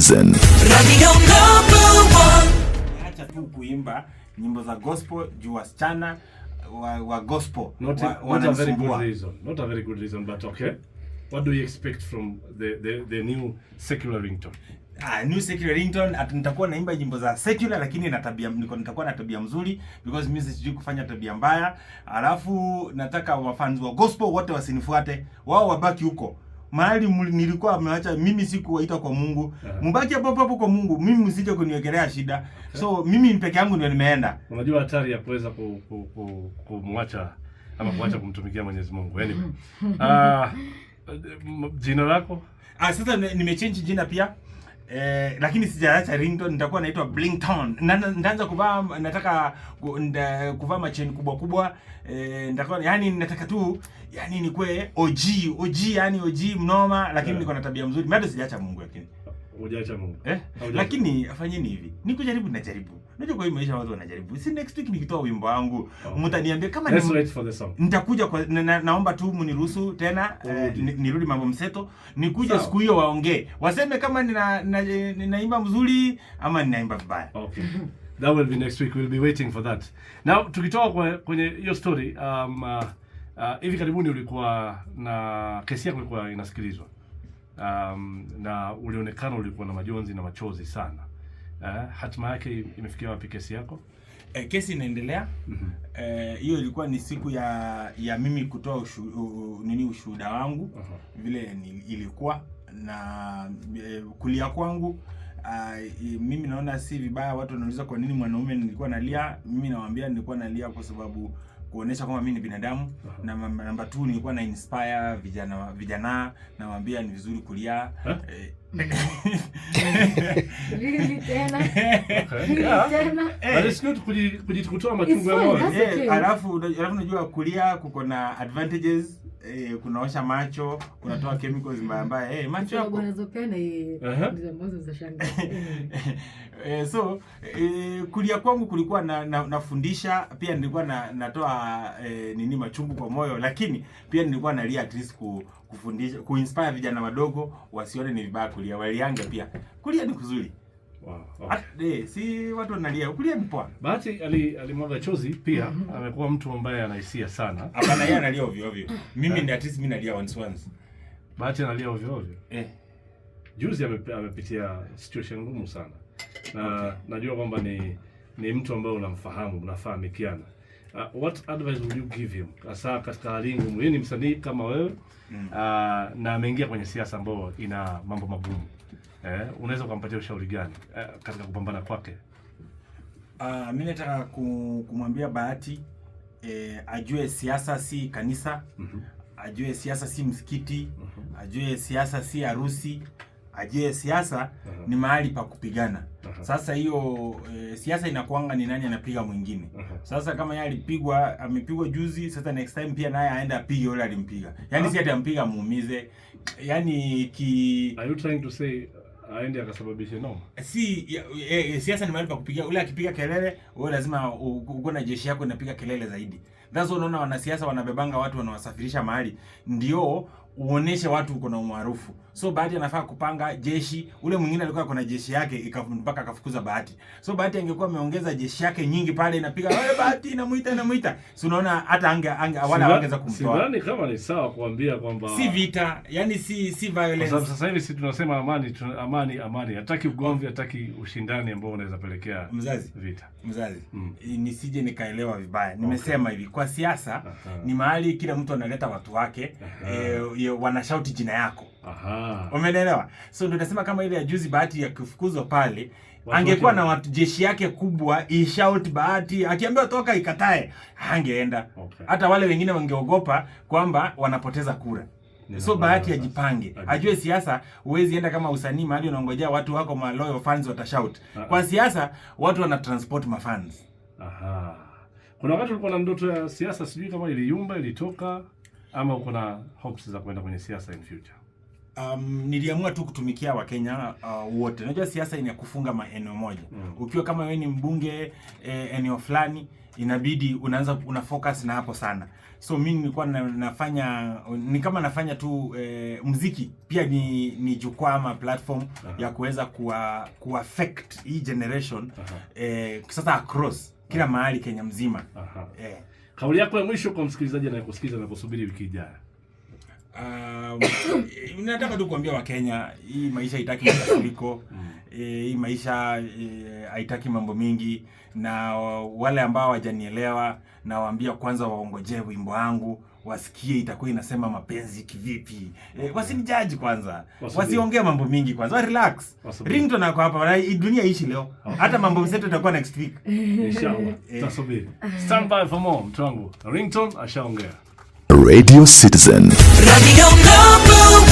citizen. Acha tu kuimba nyimbo za gospel juu wasichana wa gospel. Not a very good reason. Not a very good reason, but okay. What do you expect from the new secular ringtone? New secular ringtone, nitakuwa naimba nyimbo za secular lakini nitakuwa na tabia mzuri because mimi sijui kufanya tabia mbaya. Alafu nataka wafans wa gospel wote wasinifuate. Wao wabaki huko. Mahali nilikuwa ameacha mimi sikuwaita kwa Mungu. Mbaki hapo kwa Mungu. Mimi msije kuniwekelea shida. Okay. So mimi peke yangu ndio nimeenda. Unajua hatari ya kuweza kumwacha ama kuacha kumtumikia Mwenyezi Mungu. Anyway. Jina lako? Sasa nimechange jina pia. Lakini sijaacha ringtone, nitakuwa naitwa Bringtone. Nitaanza kuvaa, nataka kuvaa macheni kubwa. Nitakuwa nataka tu nikuwe OG yani mnoma, lakini niko na tabia mzuri. Bado sijaacha Mungu lakini. Hujaacha Mungu. Lakini afanyeni hivi. Nikujaribu najaribu. Unajua kwa hii maisha watu wanajaribu. Si next week nikitoa wimbo wangu, mtaniambia kama let's wait for the song. Nitakuja kwa naomba tu mniruhusu tena nirudi mambo mseto. Nikuja siku hiyo waongee. Waseme kama ninaimba mzuri ama ninaimba vibaya. Okay. That will be next week. We'll be waiting for that. Now tukitoka kwenye hiyo story, hivi karibuni ulikuwa na kesi yako ilikuwa inasikilizwa. Na ulionekana ulikuwa na majonzi na machozi sana. Hatima yake imefikia wapi kesi yako? Kesi inaendelea. Hiyo ilikuwa ni siku ya mimi kutoa ushuhuda wangu. Vile ilikuwa na kulia kwangu. Mimi naona si vibaya watu wanauliza kwa nini mwanaume nilikuwa nalia. Mimi nawaambia nilikuwa nalia kwa sababu kuonesha kwamba mimi ni binadamu. Na namba 2 nilikuwa na inspire vijana nawaambia ni vizuri kulia. Really tena. But it's good kujikutoa machungu ya moyo. Alafu unajua kulia kuko na advantages. Kunaosha macho, kunatoa chemicals mbaya. Macho yako unazopenda ndizo mwanzo za shanga. So kulia kwangu kulikuwa nafundisha, pia nilikuwa natoa machungu kwa moyo, lakini pia nilikuwa nalia at least kufundisha, kuinspire vijana wadogo wasione ni vibaya kulia, waliange pia. Kulia ni kuzuri. Wow. Okay. Si watu wanalia, kulia ni poa. Bahati alimwaga chozi pia, amekuwa mtu ambaye anahisia sana. Hapana, yeye analia ovyo. Mimi ni at least mimi nalia once. Bahati analia ovyo. Juzi amepitia situation ngumu sana. Na najua kwamba ni mtu ambaye unamfahamu, mnafahamikiana. What advice would you give him? Hasa katika hali ngumu. Yeye ni msanii kama wewe. Na ameingia kwenye siasa ambayo ina mambo magumu. Unaweza kumpatia ushauri gani katika kupambana kwake? Mimi nataka kumwambia Bahati ajue siasa si kanisa, ajue siasa si msikiti, ajue siasa si harusi, ajue siasa ni mahali pa kupigana. Sasa hiyo siasa inakuanga ni nani anapiga mwingine. Sasa kama yeye amepigwa juzi, sasa next time pia naye aenda apige yule alimpiga. Yaani si atampiga muumize. Yaani Are you trying to say aende akasababisha noma? Siasa ni mahali pa kupiga. Ule akipiga kelele, wewe lazima uko na jeshi yako inapiga kelele zaidi. That's why unaona wanasiasa wanabebanga watu wanawasafirisha mahali ndio uoneshe watu uko na umaarufu. So Bahati anafaa kupanga jeshi. Ule mwingine alikuwa kuna jeshi yake mpaka akafukuza Bahati. So Bahati angekuwa ameongeza jeshi yake nyingi pale inapiga Bahati inamuita. So unaona hata wala wangeza kumtoa. Sidhani kama ni sawa kuambia kwamba si vita, yani si violence. Kwa sasa hivi sisi tunasema amani. Hataki ugomvi, hataki ushindani ambao unaweza pelekea vita. Mzazi. Nisije nikaelewa vibaya. Nimesema hivi, kwa siasa ni mahali kila mtu analeta watu wake, wanashauti jina yako. Umeelewa? So ndio nasema kama ile ya juzi Bahati ya kufukuzwa pale, angekuwa na watu jeshi yake kubwa, shout Bahati, akiambiwa toka ikatae, hangeenda. Hata wale wengine wangeogopa kwamba wanapoteza kura. So Bahati ajipange. Ajue siasa huwezi enda kama usanii mahali unaongojea watu wako loyal fans watashout. Kwa siasa watu wana transport mafans. Kuna wakati ulikuwa na ndoto ya siasa, sijui kama iliyumba, ilitoka ama uko na hopes za kwenda kwenye siasa in future? Niliamua tu kutumikia Wakenya wote. Unajua siasa ina kufunga maeneo moja. Ukiwa kama wewe ni mbunge eneo fulani, inabidi una focus na hapo sana. So mimi nilikuwa nafanya tu muziki pia ni jukwaa ama platform ya kuweza kuaffect hii generation sasa across kila mahali Kenya mzima. Kauli yako ya mwisho kwa msikilizaji anayekusikiza na kusubiri wiki ijayo. Nataka tu kuambia Wakenya, hii maisha haitaki mafuriko. Hii maisha haitaki mambo mingi, na wale ambao hawajanielewa na waambia kwanza waongojee wimbo wangu, wasikie itakuwa inasema mapenzi kivipi. Wasinijaji kwanza. Wasiongee mambo mingi kwanza. Relax. Ringtone nako hapa. Dunia ishi leo. Hata mambo mseto itakuwa next week. Inshallah. Tasubiri. Stand by for more, mtu wangu. Ringtone ashaongea. Radio Citizen. Radio Global.